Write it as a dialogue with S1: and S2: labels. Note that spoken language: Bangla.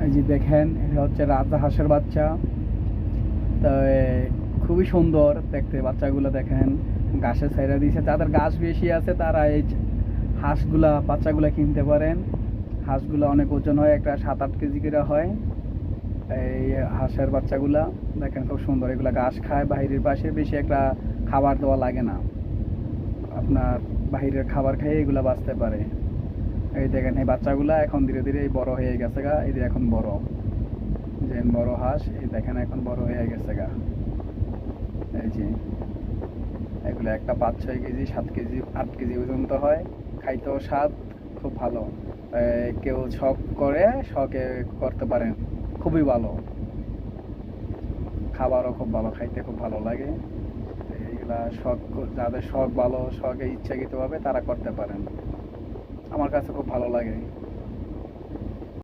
S1: এই যে দেখেন, এটা হচ্ছে রাজহাঁসের বাচ্চা। তো খুবই সুন্দর দেখতে বাচ্চাগুলো। দেখেন ঘাসে ছাইড়া দিয়েছে, যাদের ঘাস বেশি আছে তারা এই হাঁসগুলা বাচ্চাগুলা কিনতে পারেন। হাঁসগুলো অনেক ওজন হয়, একটা 7-8 কেজি করে হয়। এই হাঁসের বাচ্চাগুলা দেখেন খুব সুন্দর, এগুলা ঘাস খায় বাহিরের পাশে, বেশি একটা খাবার দেওয়া লাগে না আপনার। বাহিরের খাবার খেয়ে এগুলা বাঁচতে পারে। এই দেখেন এই বাচ্চাগুলা এখন ধীরে ধীরে বড় হয়ে গেছে গা, এই যে এখন বড়, যে বড় হাঁস এই দেখেন এখন বড় হয়ে গেছে গা। এই যে এগুলো একটা 5-6 কেজি, 7 কেজি, 8 কেজি পর্যন্ত হয়। খাইতেও স্বাদ খুব ভালো। কেউ শখ করে, শখে করতে পারেন, খুবই ভালো। খাবারও খুব ভালো, খাইতে খুব ভালো লাগে। এইগুলা শখ, যাদের শখ ভালো, শখে ইচ্ছাকৃতভাবে তারা করতে পারেন। আমার কাছে খুব ভালো লাগে।